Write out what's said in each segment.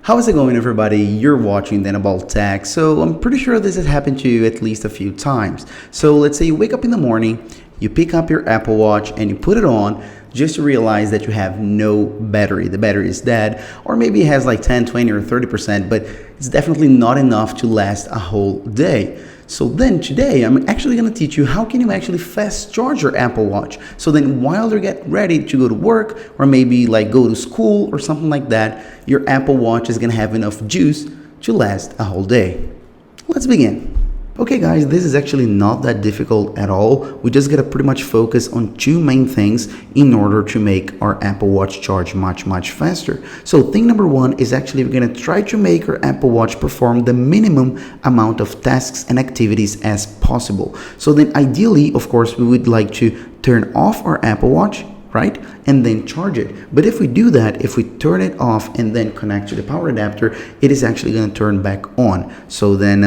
How's it going, everybody? You're watching Denaball Tech. So I'm pretty sure this has happened to you at least a few times. So let's say you wake up in the morning, you pick up your Apple Watch and you put it on just to realize that you have no battery. The battery is dead, or maybe it has like 10, 20, or 30%, but it's definitely not enough to last a whole day. So then today I'm actually going to teach you how can you actually fast charge your Apple Watch. So then while you get ready to go to work or maybe like go to school or something like that, your Apple Watch is going to have enough juice to last a whole day. Let's begin. Okay guys, this is actually not that difficult at all. We just gotta pretty much focus on two main things in order to make our Apple Watch charge much faster. So thing number one is actually we're gonna try to make our Apple Watch perform the minimum amount of tasks and activities as possible. So then ideally, of course, we would like to turn off our Apple Watch, right? And then charge it. But if we do that, if we turn it off and then connect to the power adapter, it is actually going to turn back on. So then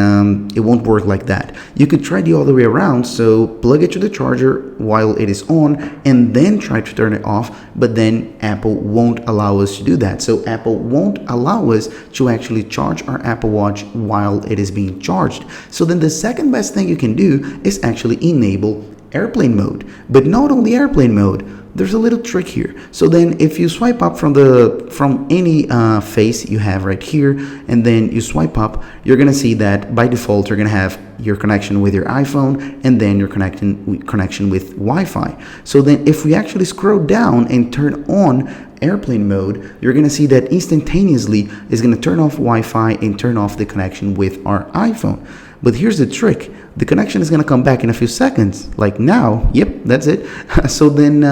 it won't work like that. You could try the other way around. So plug it to the charger while it is on and then try to turn it off. But then Apple won't allow us to do that. So Apple won't allow us to actually charge our Apple Watch while it is being charged. So then the second best thing you can do is actually enable airplane mode. But not only airplane mode, there's a little trick here. So then if you swipe up from any face you have right here and then you swipe up, you're gonna see that by default you're gonna have your connection with your iPhone and then your connection with Wi-Fi. So then if we actually scroll down and turn on airplane mode, you're gonna see that instantaneously is gonna turn off Wi-Fi and turn off the connection with our iPhone. But here's the trick. The connection is going to come back in a few seconds, like now. Yep, that's it. So then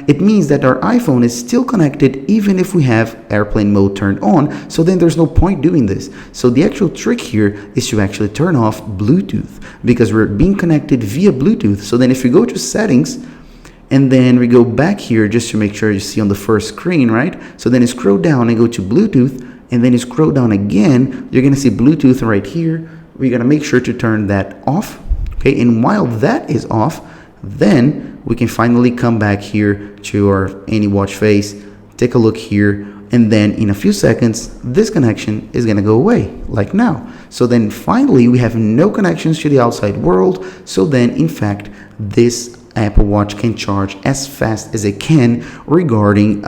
it means that our iPhone is still connected even if we have airplane mode turned on. So then there's no point doing this. So the actual trick here is to actually turn off Bluetooth because we're being connected via Bluetooth. So then if we go to settings and then we go back here just to make sure you see on the first screen, right? So then you scroll down and go to Bluetooth and then you scroll down again, you're going to see Bluetooth right here. We're going to make sure to turn that off. Okay, and while that is off, then we can finally come back here to our Any Watch face, take a look here, and then in a few seconds, this connection is going to go away, like now. So then finally, we have no connections to the outside world. So then, in fact, this Apple Watch can charge as fast as it can regarding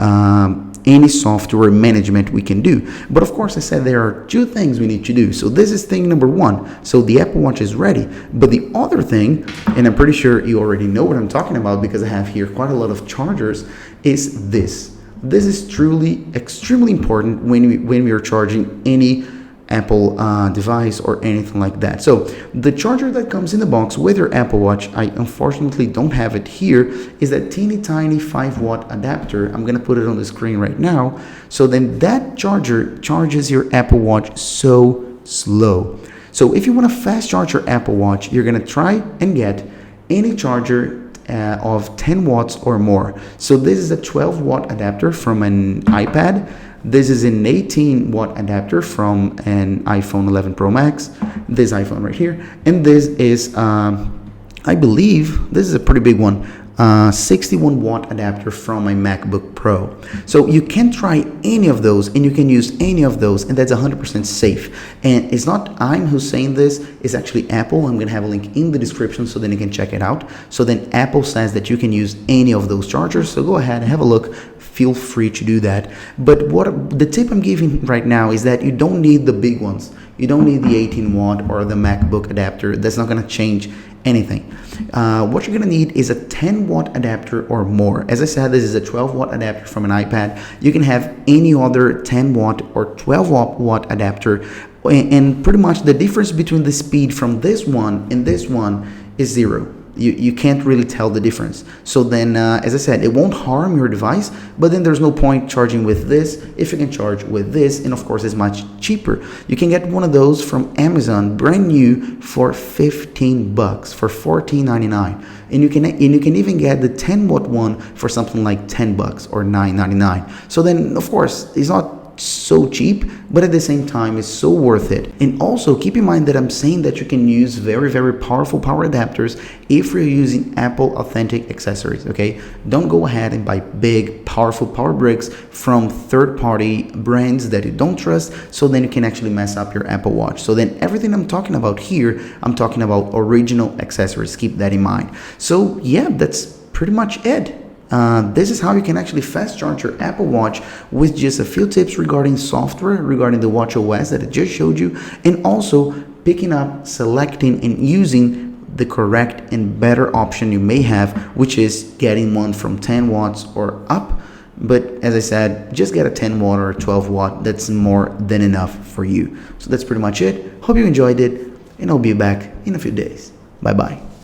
any software management we can do. But of course, I said there are two things we need to do. So this is thing number one. So the Apple Watch is ready. But the other thing, and I'm pretty sure you already know what I'm talking about because I have here quite a lot of chargers, is this. This is truly extremely important when we are charging any Apple device or anything like that. So the charger that comes in the box with your Apple Watch, I unfortunately don't have it here, is that teeny tiny 5-watt adapter. I'm gonna put it on the screen right now. So then that charger charges your Apple Watch so slow. So if you want to fast charge your Apple Watch, you're gonna try and get any charger of 10 watts or more. So this is a 12-watt adapter from an iPad. This is an 18-watt adapter from an iPhone 11 Pro Max, this iPhone right here, and this is, I believe, this is a pretty big one, 61-watt adapter from my MacBook Pro. So you can try any of those and you can use any of those, and that's 100% safe. And it's not I'm who's saying this, it's actually Apple. I'm going to have a link in the description so then you can check it out. So then Apple says that you can use any of those chargers, so go ahead and have a look. Feel free to do that. But what the tip I'm giving right now is that you don't need the big ones. You don't need the 18-watt or the MacBook adapter. That's not going to change anything. What you're going to need is a 10-watt adapter or more. As I said, this is a 12-watt adapter from an iPad. You can have any other 10-watt or 12-watt adapter, and pretty much the difference between the speed from this one and this one is zero. You can't really tell the difference. So then, as I said, it won't harm your device, but then there's no point charging with this if you can charge with this, and of course it's much cheaper. You can get one of those from Amazon, brand new, for $15, for $14.99, and you can even get the 10-watt one for something like $10 or $9.99. So then, of course, it's not so cheap, but at the same time it's so worth it. And also keep in mind that I'm saying that you can use very, very powerful power adapters if you're using Apple authentic accessories. Okay, don't go ahead and buy big powerful power bricks from third-party brands that you don't trust, so then you can actually mess up your Apple Watch. So then everything I'm talking about here, I'm talking about original accessories. Keep that in mind. So yeah, that's pretty much it. This is how you can actually fast charge your Apple Watch with just a few tips regarding software, regarding the Watch OS that I just showed you, and also picking up, selecting, and using the correct and better option you may have, which is getting one from 10 watts or up. But as I said, just get a 10 watt or a 12 watt. That's more than enough for you. So that's pretty much it. Hope you enjoyed it, and I'll be back in a few days. Bye bye.